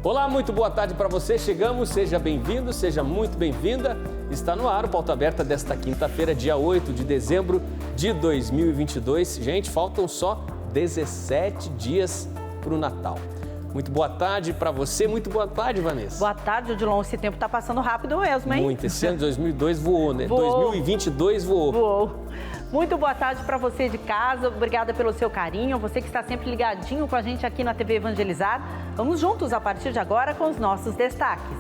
Olá, muito boa tarde para você. Chegamos, seja bem-vindo, seja muito bem-vinda. Está no ar o Pauta Aberta desta quinta-feira, dia 8 de dezembro de 2022. Gente, faltam só 17 dias para o Natal. Muito boa tarde para você, muito boa tarde, Vanessa. Boa tarde, Odilon. Esse tempo está passando rápido mesmo, hein? Muito, esse ano de 2002 voou, né? Voou. 2022 voou. Voou. Muito boa tarde para você de casa, obrigada pelo seu carinho, você que está sempre ligadinho com a gente aqui na TV Evangelizar. Vamos juntos a partir de agora com os nossos destaques.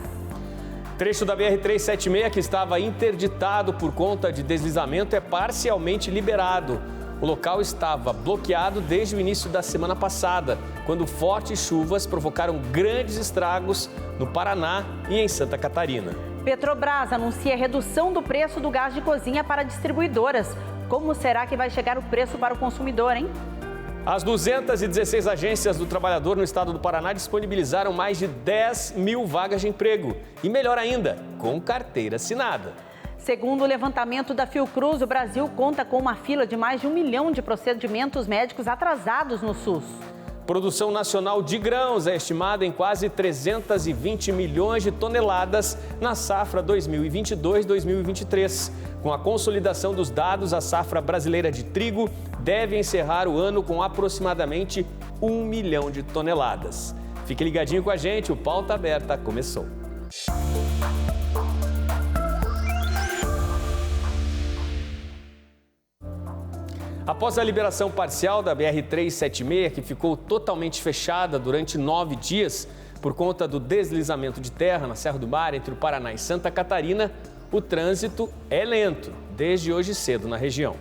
Trecho da BR-376 que estava interditado por conta de deslizamento é parcialmente liberado. O local estava bloqueado desde o início da semana passada, quando fortes chuvas provocaram grandes estragos no Paraná e em Santa Catarina. Petrobras anuncia redução do preço do gás de cozinha para distribuidoras. Como será que vai chegar o preço para o consumidor, hein? As 216 agências do trabalhador no estado do Paraná disponibilizaram mais de 10 mil vagas de emprego. E melhor ainda, com carteira assinada. Segundo o levantamento da Fiocruz, o Brasil conta com uma fila de mais de 1 milhão de procedimentos médicos atrasados no SUS. Produção nacional de grãos é estimada em quase 320 milhões de toneladas na safra 2022-2023. Com a consolidação dos dados, a safra brasileira de trigo deve encerrar o ano com aproximadamente 1 milhão de toneladas. Fique ligadinho com a gente, o Pauta Aberta começou. Após a liberação parcial da BR-376, que ficou totalmente fechada durante 9 dias por conta do deslizamento de terra na Serra do Mar, entre o Paraná e Santa Catarina, o trânsito é lento desde hoje cedo na região.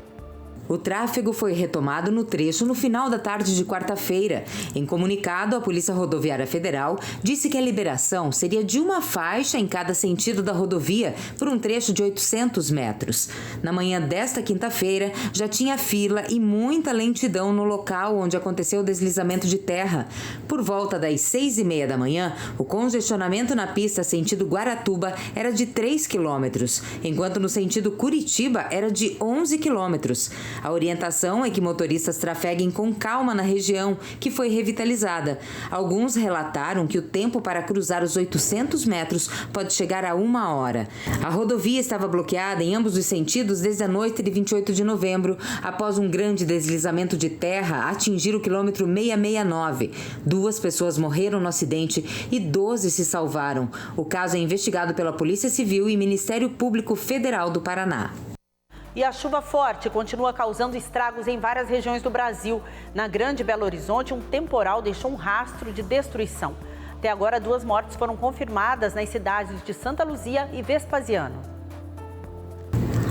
O tráfego foi retomado no trecho no final da tarde de quarta-feira. Em comunicado, a Polícia Rodoviária Federal disse que a liberação seria de uma faixa em cada sentido da rodovia por um trecho de 800 metros. Na manhã desta quinta-feira, já tinha fila e muita lentidão no local onde aconteceu o deslizamento de terra. Por volta das 6h30 da manhã, o congestionamento na pista sentido Guaratuba era de 3 quilômetros, enquanto no sentido Curitiba era de 11 quilômetros. A orientação é que motoristas trafeguem com calma na região, que foi revitalizada. Alguns relataram que o tempo para cruzar os 800 metros pode chegar a 1 hora. A rodovia estava bloqueada em ambos os sentidos desde a noite de 28 de novembro, após um grande deslizamento de terra atingir o quilômetro 669. 2 pessoas morreram no acidente e 12 se salvaram. O caso é investigado pela Polícia Civil e Ministério Público Federal do Paraná. E a chuva forte continua causando estragos em várias regiões do Brasil. Na Grande Belo Horizonte, um temporal deixou um rastro de destruição. Até agora, 2 mortes foram confirmadas nas cidades de Santa Luzia e Vespasiano.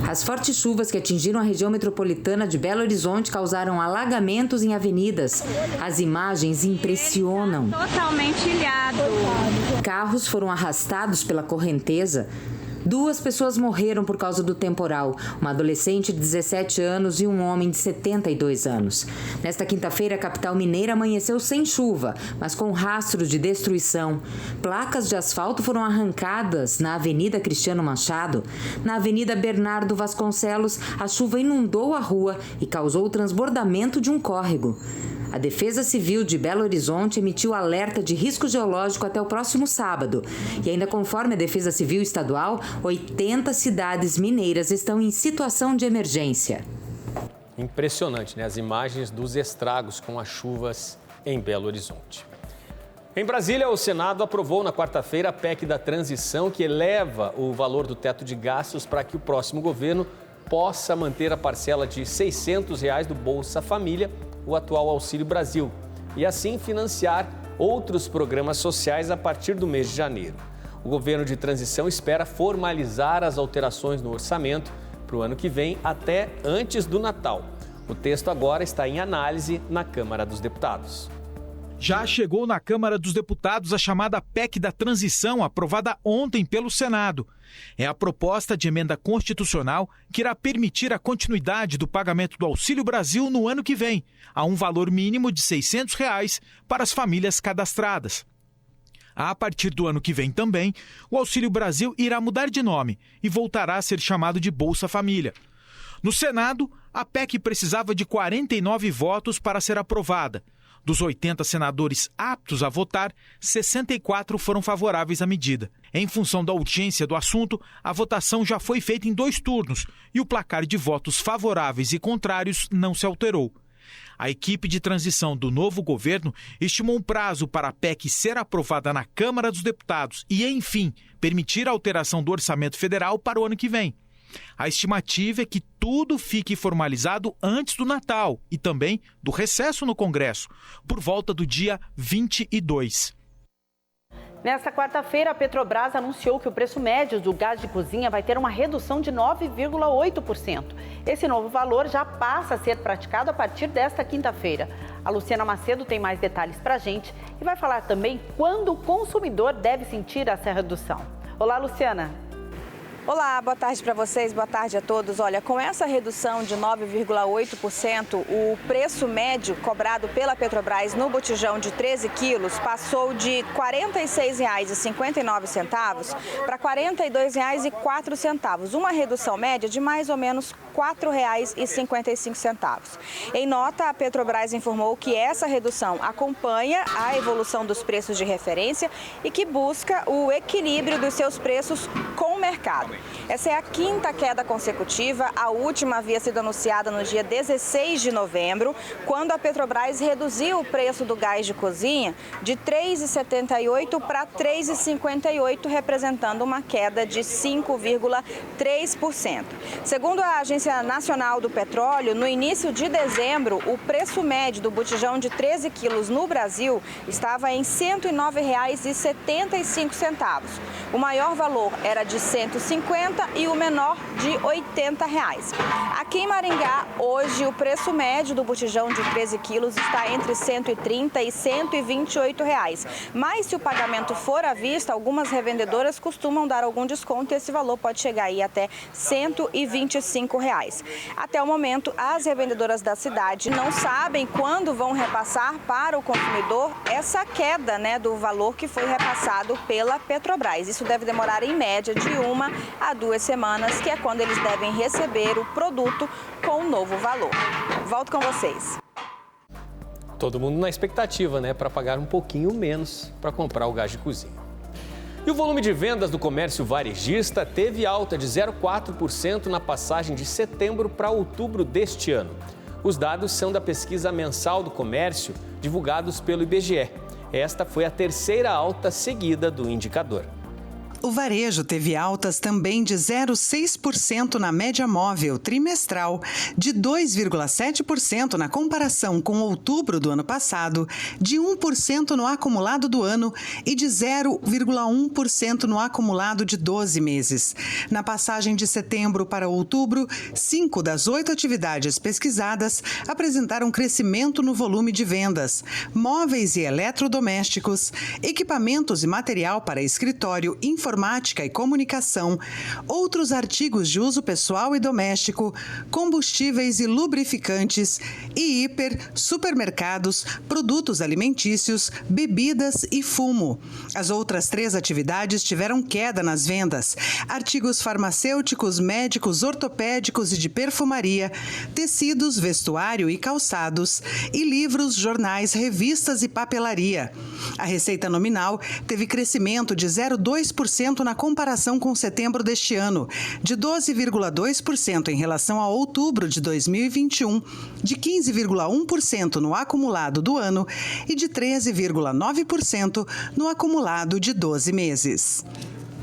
As fortes chuvas que atingiram a região metropolitana de Belo Horizonte causaram alagamentos em avenidas. As imagens impressionam. Totalmente ilhado. Carros foram arrastados pela correnteza. 2 pessoas morreram por causa do temporal, uma adolescente de 17 anos e um homem de 72 anos. Nesta quinta-feira, a capital mineira amanheceu sem chuva, mas com rastros de destruição. Placas de asfalto foram arrancadas na Avenida Cristiano Machado. Na Avenida Bernardo Vasconcelos, a chuva inundou a rua e causou o transbordamento de um córrego. A Defesa Civil de Belo Horizonte emitiu alerta de risco geológico até o próximo sábado. E ainda conforme a Defesa Civil Estadual, 80 cidades mineiras estão em situação de emergência. Impressionante, né? As imagens dos estragos com as chuvas em Belo Horizonte. Em Brasília, o Senado aprovou na quarta-feira a PEC da transição, que eleva o valor do teto de gastos para que o próximo governo possa manter a parcela de R$ 600 do Bolsa Família, o atual Auxílio Brasil, e assim financiar outros programas sociais a partir do mês de janeiro. O governo de transição espera formalizar as alterações no orçamento para o ano que vem até antes do Natal. O texto agora está em análise na Câmara dos Deputados. Já chegou na Câmara dos Deputados a chamada PEC da Transição, aprovada ontem pelo Senado. É a proposta de emenda constitucional que irá permitir a continuidade do pagamento do Auxílio Brasil no ano que vem, a um valor mínimo de R$ 600 para as famílias cadastradas. A partir do ano que vem também, o Auxílio Brasil irá mudar de nome e voltará a ser chamado de Bolsa Família. No Senado, a PEC precisava de 49 votos para ser aprovada. Dos 80 senadores aptos a votar, 64 foram favoráveis à medida. Em função da urgência do assunto, a votação já foi feita em 2 turnos e o placar de votos favoráveis e contrários não se alterou. A equipe de transição do novo governo estimou um prazo para a PEC ser aprovada na Câmara dos Deputados e, enfim, permitir a alteração do orçamento federal para o ano que vem. A estimativa é que tudo fique formalizado antes do Natal e também do recesso no Congresso, por volta do dia 22. Nesta quarta-feira, a Petrobras anunciou que o preço médio do gás de cozinha vai ter uma redução de 9,8%. Esse novo valor já passa a ser praticado a partir desta quinta-feira. A Luciana Macedo tem mais detalhes para a gente e vai falar também quando o consumidor deve sentir essa redução. Olá, Luciana. Olá, boa tarde para vocês, boa tarde a todos. Olha, com essa redução de 9,8%, o preço médio cobrado pela Petrobras no botijão de 13 quilos passou de R$ 46,59 para R$ 42,04, uma redução média de mais ou menos R$ 4,55. Em nota, a Petrobras informou que essa redução acompanha a evolução dos preços de referência e que busca o equilíbrio dos seus preços com o mercado. Essa é a 5ª queda consecutiva, a última havia sido anunciada no dia 16 de novembro, quando a Petrobras reduziu o preço do gás de cozinha de R$ 3,78 para R$ 3,58, representando uma queda de 5,3%. Segundo a Agência Nacional do Petróleo, no início de dezembro, o preço médio do botijão de 13 quilos no Brasil estava em R$ 109,75. O maior valor era de R$ 150 e o menor de R$ 80. Aqui em Maringá, hoje, o preço médio do botijão de 13 quilos está entre R$ 130 e R$ 128. Mas se o pagamento for à vista, algumas revendedoras costumam dar algum desconto e esse valor pode chegar aí até R$ 125. Até o momento, as revendedoras da cidade não sabem quando vão repassar para o consumidor essa queda, do valor que foi repassado pela Petrobras. Isso deve demorar em média de 1 a 2 semanas, que é quando eles devem receber o produto com o novo valor. Volto com vocês. Todo mundo na expectativa, para pagar um pouquinho menos para comprar o gás de cozinha. E o volume de vendas do comércio varejista teve alta de 0,4% na passagem de setembro para outubro deste ano. Os dados são da pesquisa mensal do comércio, divulgados pelo IBGE. Esta foi a 3ª alta seguida do indicador. O varejo teve altas também de 0,6% na média móvel trimestral, de 2,7% na comparação com outubro do ano passado, de 1% no acumulado do ano e de 0,1% no acumulado de 12 meses. Na passagem de setembro para outubro, 5 das 8 atividades pesquisadas apresentaram crescimento no volume de vendas. Móveis e eletrodomésticos, equipamentos e material para escritório, informática e comunicação, outros artigos de uso pessoal e doméstico, combustíveis e lubrificantes e supermercados, produtos alimentícios, bebidas e fumo. As outras 3 atividades tiveram queda nas vendas: artigos farmacêuticos, médicos, ortopédicos e de perfumaria, tecidos, vestuário e calçados, e livros, jornais, revistas e papelaria. A receita nominal teve crescimento de 0,2% na comparação com setembro deste ano, de 12,2% em relação a outubro de 2021, de 15,1% no acumulado do ano e de 13,9% no acumulado de 12 meses.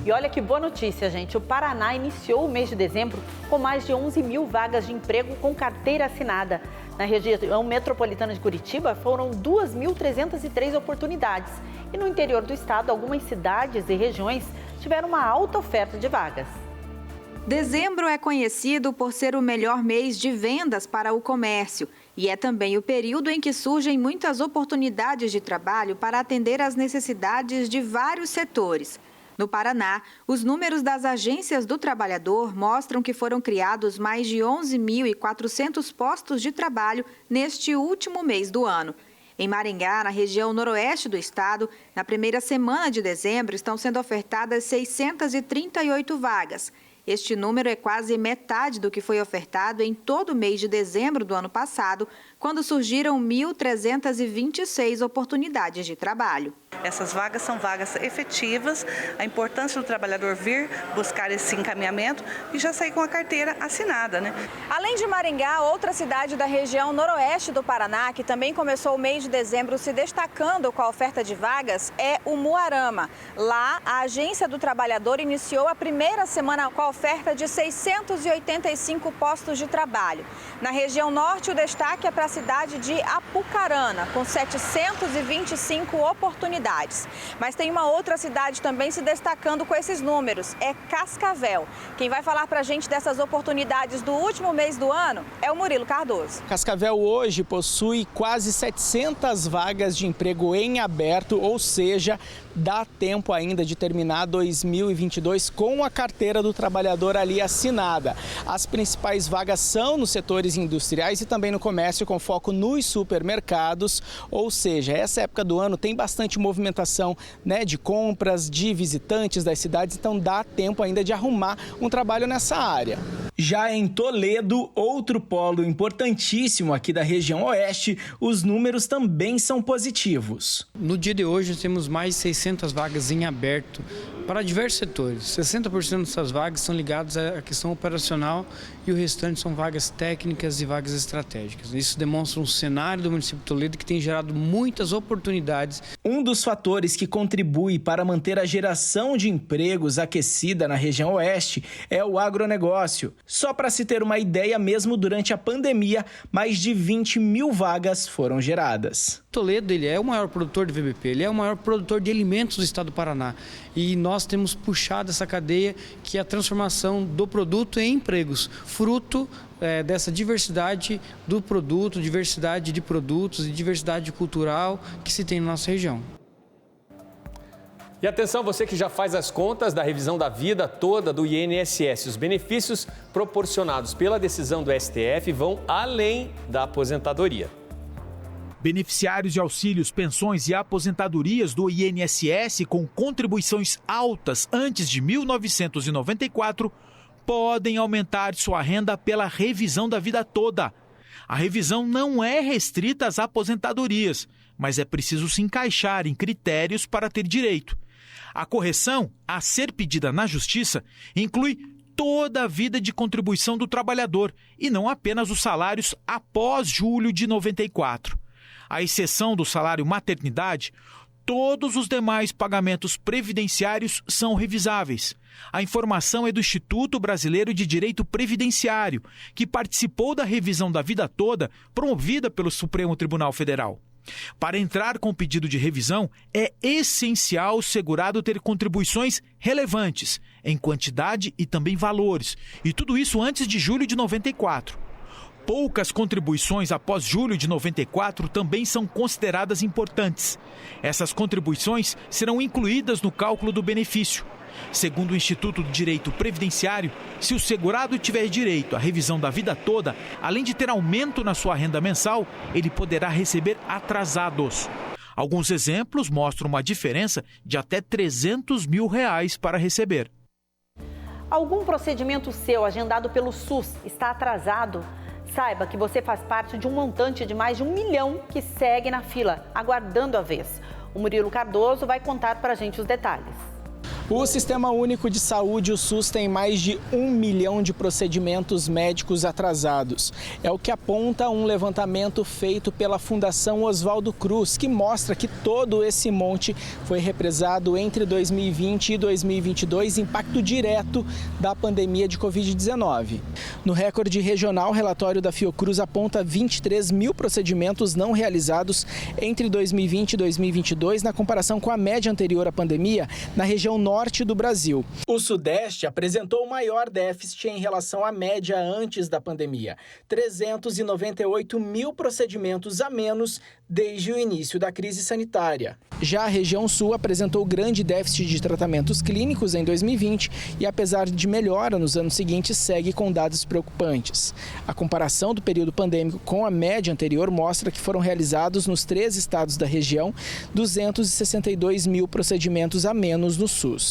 E olha que boa notícia, gente. O Paraná iniciou o mês de dezembro com mais de 11 mil vagas de emprego com carteira assinada. Na região metropolitana de Curitiba, foram 2.303 oportunidades. E no interior do estado, algumas cidades e regiões tiveram uma alta oferta de vagas. Dezembro é conhecido por ser o melhor mês de vendas para o comércio. E é também o período em que surgem muitas oportunidades de trabalho para atender às necessidades de vários setores. No Paraná, os números das agências do trabalhador mostram que foram criados mais de 11.400 postos de trabalho neste último mês do ano. Em Maringá, na região noroeste do estado, na primeira semana de dezembro estão sendo ofertadas 638 vagas. Este número é quase metade do que foi ofertado em todo o mês de dezembro do ano passado, quando surgiram 1.326 oportunidades de trabalho. Essas vagas são vagas efetivas, a importância do trabalhador vir buscar esse encaminhamento e já sair com a carteira assinada, né? Além de Maringá, outra cidade da região noroeste do Paraná, que também começou o mês de dezembro se destacando com a oferta de vagas, é Umuarama. Lá, a Agência do Trabalhador iniciou a primeira semana com a oferta de 685 postos de trabalho. Na região norte, o destaque é para a cidade de Apucarana, com 725 oportunidades. Mas tem uma outra cidade também se destacando com esses números, é Cascavel. Quem vai falar para a gente dessas oportunidades do último mês do ano é o Murilo Cardoso. Cascavel hoje possui quase 700 vagas de emprego em aberto, ou seja, dá tempo ainda de terminar 2022 com a carteira do trabalhador ali assinada. As principais vagas são nos setores industriais e também no comércio, com foco nos supermercados, ou seja, essa época do ano tem bastante movimentação, né, de compras, de visitantes das cidades, então dá tempo ainda de arrumar um trabalho nessa área. Já em Toledo, outro polo importantíssimo aqui da região oeste, os números também são positivos. No dia de hoje, nós temos mais de 600 vagas em aberto para diversos setores. 60% dessas vagas são ligadas à questão operacional e o restante são vagas técnicas e vagas estratégicas. Isso demonstra um cenário do município de Toledo que tem gerado muitas oportunidades. Um dos fatores que contribui para manter a geração de empregos aquecida na região oeste é o agronegócio. Só para se ter uma ideia, mesmo durante a pandemia, mais de 20 mil vagas foram geradas. Toledo ele é o maior produtor de VBP, ele é o maior produtor de alimentos do estado do Paraná. E nós temos puxado essa cadeia que é a transformação do produto em empregos, fruto dessa diversidade do produto, diversidade de produtos e diversidade cultural que se tem na nossa região. E atenção, você que já faz as contas da revisão da vida toda do INSS. Os benefícios proporcionados pela decisão do STF vão além da aposentadoria. Beneficiários de auxílios, pensões e aposentadorias do INSS com contribuições altas antes de 1994 podem aumentar sua renda pela revisão da vida toda. A revisão não é restrita às aposentadorias, mas é preciso se encaixar em critérios para ter direito. A correção, a ser pedida na Justiça, inclui toda a vida de contribuição do trabalhador e não apenas os salários após julho de 94. À exceção do salário maternidade, todos os demais pagamentos previdenciários são revisáveis. A informação é do Instituto Brasileiro de Direito Previdenciário, que participou da revisão da vida toda promovida pelo Supremo Tribunal Federal. Para entrar com pedido de revisão, é essencial o segurado ter contribuições relevantes, em quantidade e também valores, e tudo isso antes de julho de 94. Poucas contribuições após julho de 94 também são consideradas importantes. Essas contribuições serão incluídas no cálculo do benefício. Segundo o Instituto do Direito Previdenciário, se o segurado tiver direito à revisão da vida toda, além de ter aumento na sua renda mensal, ele poderá receber atrasados. Alguns exemplos mostram uma diferença de até R$300 mil para receber. Algum procedimento seu agendado pelo SUS está atrasado? Saiba que você faz parte de um montante de mais de 1 milhão que segue na fila, aguardando a vez. O Murilo Cardoso vai contar para a gente os detalhes. O Sistema Único de Saúde, o SUS, tem mais de 1 milhão de procedimentos médicos atrasados. É o que aponta um levantamento feito pela Fundação Oswaldo Cruz, que mostra que todo esse monte foi represado entre 2020 e 2022, impacto direto da pandemia de Covid-19. No recorde regional, o relatório da Fiocruz aponta 23 mil procedimentos não realizados entre 2020 e 2022, na comparação com a média anterior à pandemia, na região norte do Brasil. O Sudeste apresentou o maior déficit em relação à média antes da pandemia, 398 mil procedimentos a menos desde o início da crise sanitária. Já a região Sul apresentou grande déficit de tratamentos clínicos em 2020 e, apesar de melhora nos anos seguintes, segue com dados preocupantes. A comparação do período pandêmico com a média anterior mostra que foram realizados nos 3 estados da região 262 mil procedimentos a menos no SUS.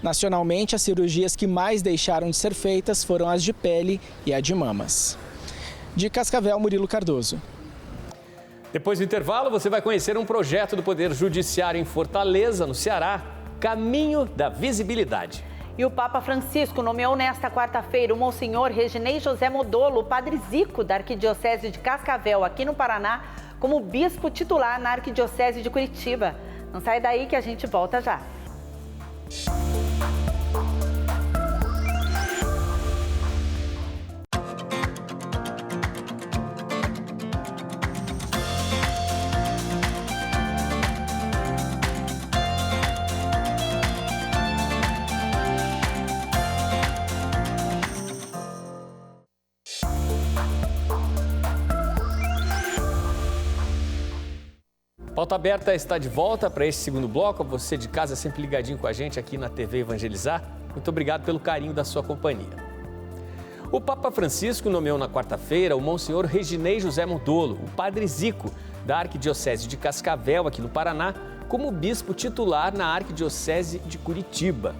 Nacionalmente, as cirurgias que mais deixaram de ser feitas foram as de pele e a de mamas. De Cascavel, Murilo Cardoso. Depois do intervalo, você vai conhecer um projeto do Poder Judiciário em Fortaleza, no Ceará, Caminho da Visibilidade. E o Papa Francisco nomeou nesta quarta-feira o Monsenhor Reginei José Modolo, padre Zico da Arquidiocese de Cascavel, aqui no Paraná, como bispo titular na Arquidiocese de Curitiba. Não sai daí que a gente volta já. Pauta Aberta está de volta para este segundo bloco. Você de casa sempre ligadinho com a gente aqui na TV Evangelizar. Muito obrigado pelo carinho da sua companhia. O Papa Francisco nomeou na quarta-feira o Monsenhor Reginei José Modolo, o padre Zico, da Arquidiocese de Cascavel, aqui no Paraná, como bispo titular na Arquidiocese de Curitiba.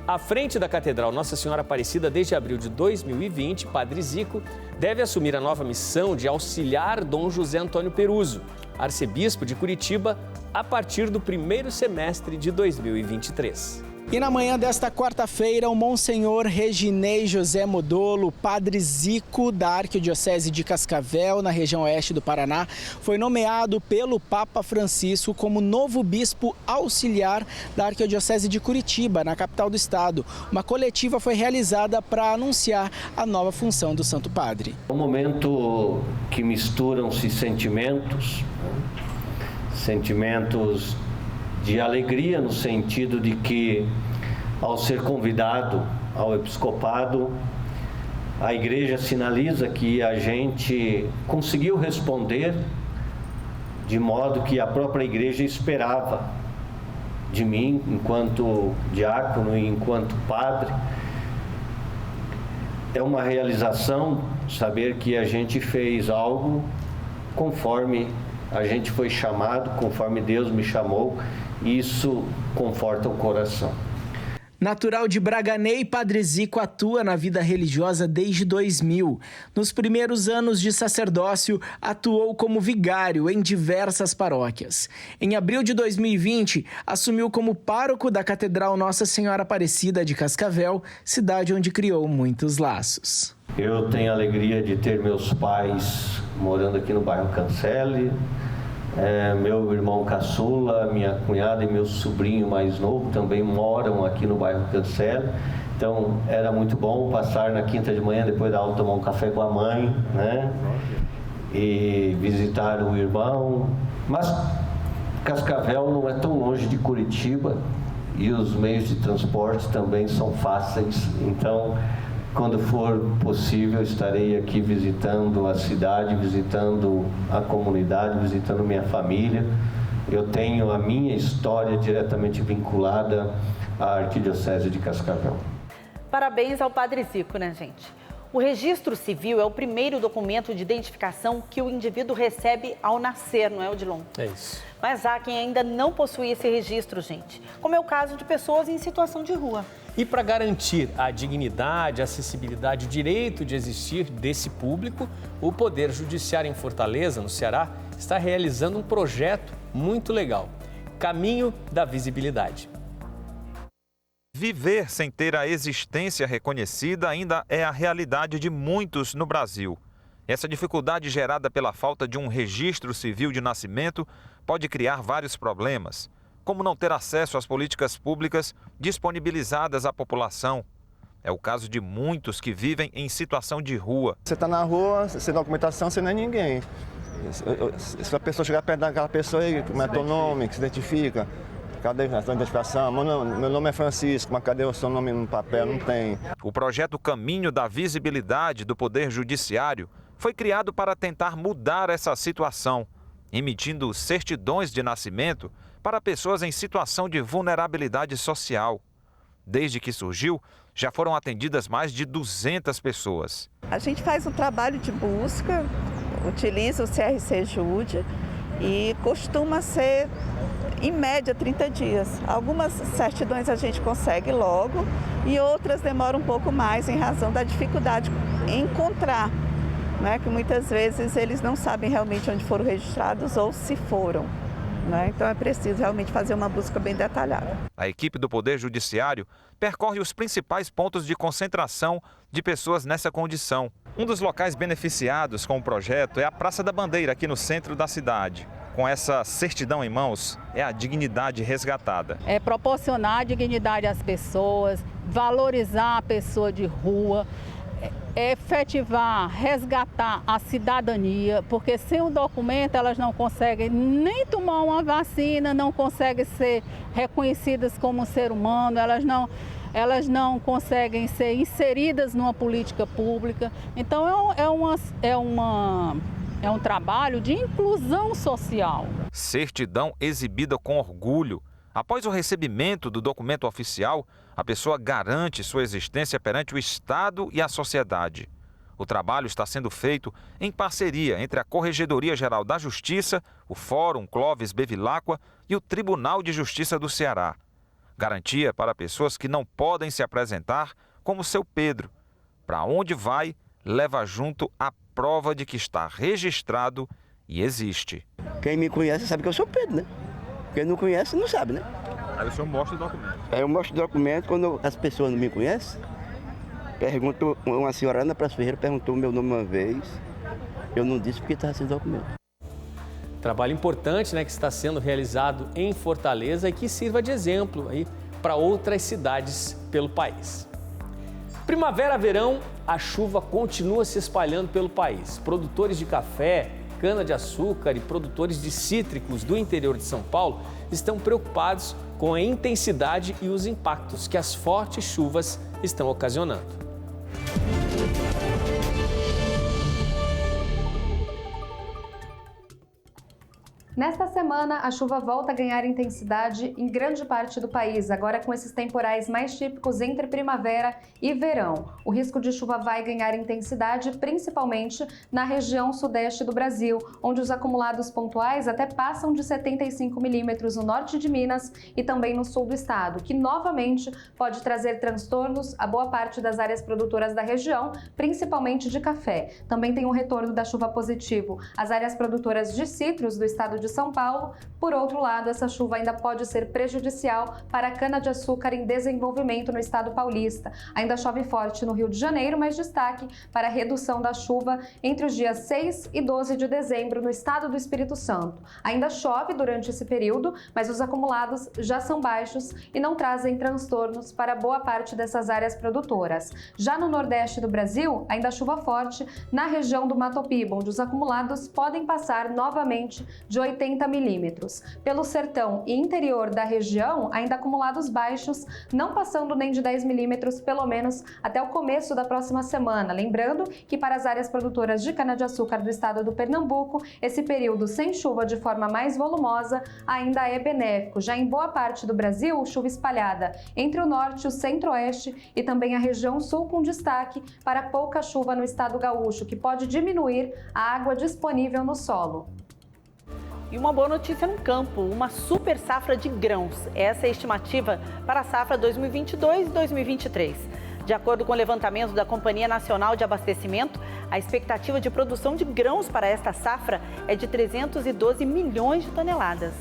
À frente da Catedral Nossa Senhora Aparecida desde abril de 2020, padre Zico deve assumir a nova missão de auxiliar Dom José Antônio Peruso, arcebispo de Curitiba, a partir do primeiro semestre de 2023. E na manhã desta quarta-feira, o Monsenhor Reginei José Modolo, padre Zico da Arquidiocese de Cascavel, na região oeste do Paraná, foi nomeado pelo Papa Francisco como novo bispo auxiliar da Arquidiocese de Curitiba, na capital do estado. Uma coletiva foi realizada para anunciar a nova função do Santo Padre. É um momento que misturam-se sentimentos de alegria, no sentido de que, ao ser convidado ao episcopado, a igreja sinaliza que a gente conseguiu responder de modo que a própria igreja esperava de mim, enquanto diácono e enquanto padre. É uma realização saber que a gente fez algo conforme a gente foi chamado, conforme Deus me chamou. Isso conforta o coração. Natural de Braganey, padre Zico atua na vida religiosa desde 2000. Nos primeiros anos de sacerdócio, atuou como vigário em diversas paróquias. Em abril de 2020, assumiu como pároco da Catedral Nossa Senhora Aparecida de Cascavel, cidade onde criou muitos laços. Eu tenho a alegria de ter meus pais morando aqui no bairro Cancele, meu irmão caçula, minha cunhada e meu sobrinho mais novo também moram aqui no bairro Cancele. Então era muito bom passar na quinta de manhã, depois da aula, tomar um café com a mãe, né? E visitar o irmão. Mas Cascavel não é tão longe de Curitiba e os meios de transporte também são fáceis. Então, quando for possível, estarei aqui visitando a cidade, visitando a comunidade, visitando minha família. Eu tenho a minha história diretamente vinculada à Arquidiocese de Cascavel. Parabéns ao padre Zico, né, gente? O registro civil é o primeiro documento de identificação que o indivíduo recebe ao nascer, não é, Odilon? É isso. Mas há quem ainda não possui esse registro, gente, como é o caso de pessoas em situação de rua. E para garantir a dignidade, a acessibilidade, o direito de existir desse público, o Poder Judiciário em Fortaleza, no Ceará, está realizando um projeto muito legal, Caminho da Visibilidade. Viver sem ter a existência reconhecida ainda é a realidade de muitos no Brasil. Essa dificuldade gerada pela falta de um registro civil de nascimento pode criar vários problemas, como não ter acesso às políticas públicas disponibilizadas à população. É o caso de muitos que vivem em situação de rua. Você está na rua, sem documentação, você não é ninguém. Se a pessoa chegar perto daquela pessoa aí, como é teu nome, que se identifica, cadê a sua identificação? Meu nome é Francisco, mas cadê o seu nome no papel? Não tem. O projeto Caminho da Visibilidade do Poder Judiciário foi criado para tentar mudar essa situação, emitindo certidões de nascimento para pessoas em situação de vulnerabilidade social. Desde que surgiu, já foram atendidas mais de 200 pessoas. A gente faz um trabalho de busca, utiliza o CRC Jude e costuma ser em média 30 dias. Algumas certidões a gente consegue logo e outras demoram um pouco mais em razão da dificuldade em encontrar, né? Que muitas vezes eles não sabem realmente onde foram registrados ou se foram. Então é preciso realmente fazer uma busca bem detalhada. A equipe do Poder Judiciário percorre os principais pontos de concentração de pessoas nessa condição. Um dos locais beneficiados com o projeto é a Praça da Bandeira, aqui no centro da cidade. Com essa certidão em mãos, é a dignidade resgatada. É proporcionar dignidade às pessoas, valorizar a pessoa de rua, efetivar, resgatar a cidadania, porque sem o documento elas não conseguem nem tomar uma vacina, não conseguem ser reconhecidas como ser humano, elas não conseguem ser inseridas numa política pública. Então é um trabalho de inclusão social. Certidão exibida com orgulho. Após o recebimento do documento oficial, a pessoa garante sua existência perante o Estado e a sociedade. O trabalho está sendo feito em parceria entre a Corregedoria Geral da Justiça, o Fórum Clóvis Bevilacqua e o Tribunal de Justiça do Ceará. Garantia para pessoas que não podem se apresentar, como seu Pedro. Para onde vai, leva junto a prova de que está registrado e existe. Quem me conhece sabe que eu sou Pedro, né? Quem não conhece não sabe, né? Aí o senhor mostra o documento. Aí eu mostro o documento quando as pessoas não me conhecem. Pergunto, uma senhora na Praça Ferreira perguntou o meu nome uma vez. Eu não disse porque estava sem documento. Trabalho importante, né, que está sendo realizado em Fortaleza e que sirva de exemplo aí para outras cidades pelo país. Primavera, verão, a chuva continua se espalhando pelo país. Produtores de café, cana-de-açúcar e produtores de cítricos do interior de São Paulo estão preocupados com a intensidade e os impactos que as fortes chuvas estão ocasionando. Nesta semana, a chuva volta a ganhar intensidade em grande parte do país, agora com esses temporais mais típicos entre primavera e verão. O risco de chuva vai ganhar intensidade principalmente na região sudeste do Brasil, onde os acumulados pontuais até passam de 75 milímetros no norte de Minas e também no sul do estado, que novamente pode trazer transtornos a boa parte das áreas produtoras da região, principalmente de café. Também tem um retorno da chuva positivo às áreas produtoras de citros do estado de São Paulo. Por outro lado, essa chuva ainda pode ser prejudicial para a cana-de-açúcar em desenvolvimento no estado paulista. Ainda chove forte no Rio de Janeiro, mas destaque para a redução da chuva entre os dias 6 e 12 de dezembro no estado do Espírito Santo. Ainda chove durante esse período, mas os acumulados já são baixos e não trazem transtornos para boa parte dessas áreas produtoras. Já no nordeste do Brasil, ainda chuva forte na região do Mato Piba, onde os acumulados podem passar novamente de 80 milímetros. Pelo sertão e interior da região, ainda acumulados baixos, não passando nem de 10 milímetros, pelo menos até o começo da próxima semana. Lembrando que para as áreas produtoras de cana-de-açúcar do estado do Pernambuco, esse período sem chuva de forma mais volumosa ainda é benéfico. Já em boa parte do Brasil, chuva espalhada entre o norte, o centro-oeste e também a região sul, com destaque para pouca chuva no estado gaúcho, que pode diminuir a água disponível no solo. E uma boa notícia no campo, uma super safra de grãos. Essa é a estimativa para a safra 2022-2023. De acordo com o levantamento da Companhia Nacional de Abastecimento, a expectativa de produção de grãos para esta safra é de 312 milhões de toneladas.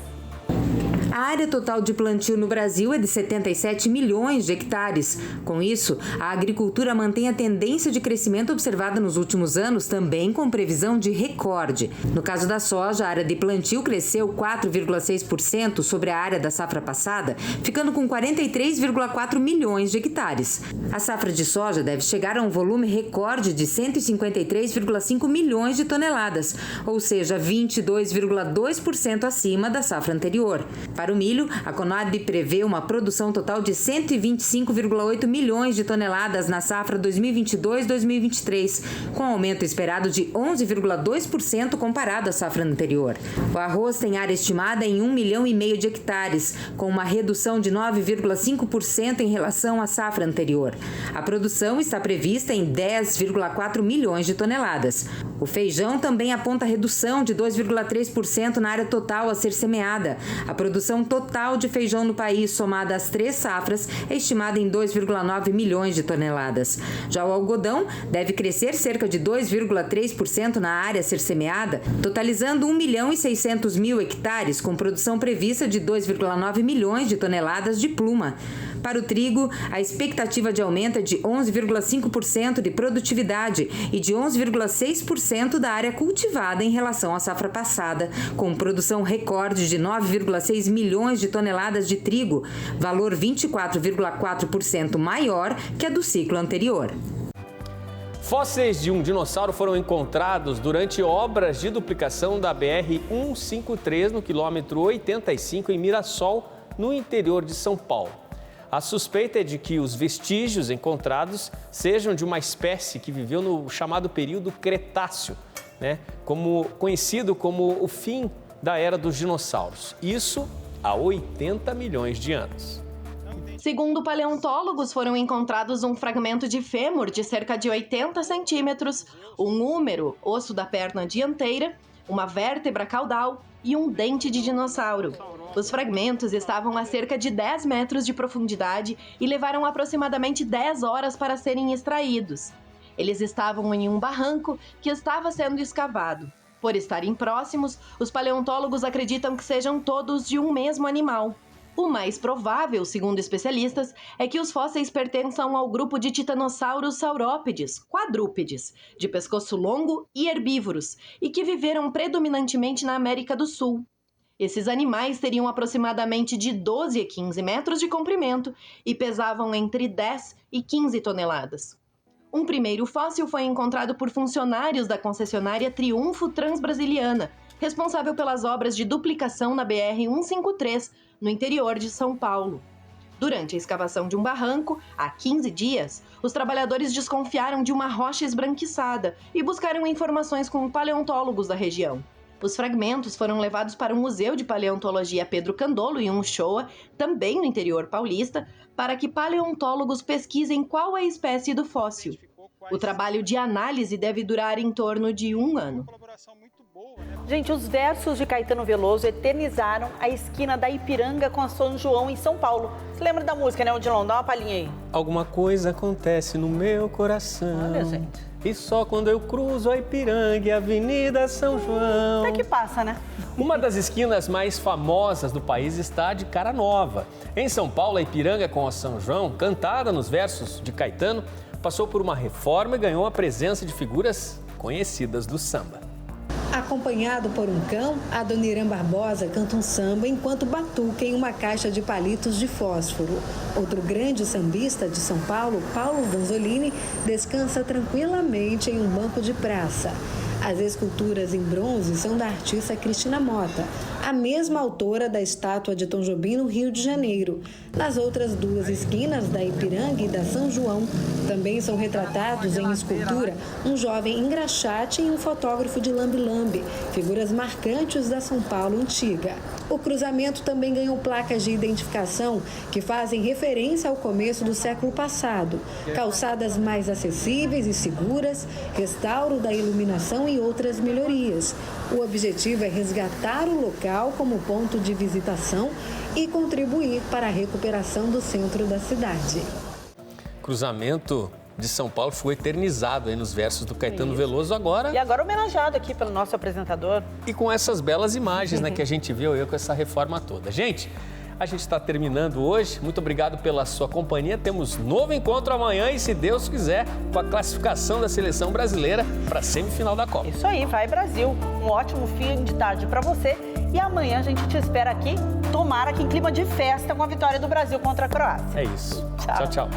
A área total de plantio no Brasil é de 77 milhões de hectares. Com isso, a agricultura mantém a tendência de crescimento observada nos últimos anos, também com previsão de recorde. No caso da soja, a área de plantio cresceu 4,6% sobre a área da safra passada, ficando com 43,4 milhões de hectares. A safra de soja deve chegar a um volume recorde de 153,5 milhões de toneladas, ou seja, 22,2% acima da safra anterior. Para o milho, a Conab prevê uma produção total de 125,8 milhões de toneladas na safra 2022-2023, com aumento esperado de 11,2% comparado à safra anterior. O arroz tem área estimada em 1,5 milhão de hectares, com uma redução de 9,5% em relação à safra anterior. A produção está prevista em 10,4 milhões de toneladas. O feijão também aponta redução de 2,3% na área total a ser semeada. A produção total de feijão no país, somada às 3 safras, é estimada em 2,9 milhões de toneladas. Já o algodão deve crescer cerca de 2,3% na área a ser semeada, totalizando 1.600.000 hectares, com produção prevista de 2,9 milhões de toneladas de pluma. Para o trigo, a expectativa de aumento é de 11,5% de produtividade e de 11,6% da área cultivada em relação à safra passada, com produção recorde de 9,6 milhões de toneladas de trigo, valor 24,4% maior que a do ciclo anterior. Fósseis de um dinossauro foram encontrados durante obras de duplicação da BR-153 no quilômetro 85 em Mirassol, no interior de São Paulo. A suspeita é de que os vestígios encontrados sejam de uma espécie que viveu no chamado período Cretáceo, conhecido como o fim da era dos dinossauros. Isso há 80 milhões de anos. Segundo paleontólogos, foram encontrados um fragmento de fêmur de cerca de 80 centímetros, um húmero, osso da perna dianteira, uma vértebra caudal e um dente de dinossauro. Os fragmentos estavam a cerca de 10 metros de profundidade e levaram aproximadamente 10 horas para serem extraídos. Eles estavam em um barranco que estava sendo escavado. Por estarem próximos, os paleontólogos acreditam que sejam todos de um mesmo animal. O mais provável, segundo especialistas, é que os fósseis pertençam ao grupo de titanossauros saurópodes, quadrúpedes, de pescoço longo e herbívoros, e que viveram predominantemente na América do Sul. Esses animais teriam aproximadamente de 12 a 15 metros de comprimento e pesavam entre 10 e 15 toneladas. Um primeiro fóssil foi encontrado por funcionários da concessionária Triunfo Transbrasiliana, responsável pelas obras de duplicação na BR-153, no interior de São Paulo. Durante a escavação de um barranco, há 15 dias, os trabalhadores desconfiaram de uma rocha esbranquiçada e buscaram informações com paleontólogos da região. Os fragmentos foram levados para o Museu de Paleontologia Pedro Candolo, em Uchoa, também no interior paulista, para que paleontólogos pesquisem qual é a espécie do fóssil. O trabalho de análise deve durar em torno de 1 ano. Gente, os versos de Caetano Veloso eternizaram a esquina da Ipiranga com a São João, em São Paulo. Você lembra da música, né, Odilon? Dá uma palhinha aí. Alguma coisa acontece no meu coração. Olha, gente. E só quando eu cruzo a Ipiranga e a Avenida São João. Até que passa, né? Uma das esquinas mais famosas do país está de cara nova. Em São Paulo, a Ipiranga com a São João, cantada nos versos de Caetano, passou por uma reforma e ganhou a presença de figuras conhecidas do samba. Acompanhado por um cão, Adoniran Barbosa canta um samba enquanto batuca em uma caixa de palitos de fósforo. Outro grande sambista de São Paulo, Paulo Vanzolini, descansa tranquilamente em um banco de praça. As esculturas em bronze são da artista Cristina Mota, a mesma autora da estátua de Tom Jobim no Rio de Janeiro. Nas outras 2 esquinas, da Ipiranga e da São João, também são retratados em escultura um jovem engraxate e um fotógrafo de lambe-lambe, figuras marcantes da São Paulo antiga. O cruzamento também ganhou placas de identificação que fazem referência ao começo do século passado, calçadas mais acessíveis e seguras, restauro da iluminação e outras melhorias. O objetivo é resgatar o local como ponto de visitação e contribuir para a recuperação do centro da cidade. Cruzamento de São Paulo foi eternizado aí nos versos do Caetano Veloso agora. E agora homenageado aqui pelo nosso apresentador. E com essas belas imagens, que a gente viu com essa reforma toda. Gente, a gente está terminando hoje. Muito obrigado pela sua companhia. Temos novo encontro amanhã e, se Deus quiser, com a classificação da seleção brasileira para a semifinal da Copa. Isso aí, vai Brasil. Um ótimo fim de tarde para você. E amanhã a gente te espera aqui, tomara que em clima de festa, com a vitória do Brasil contra a Croácia. É isso. Tchau, tchau.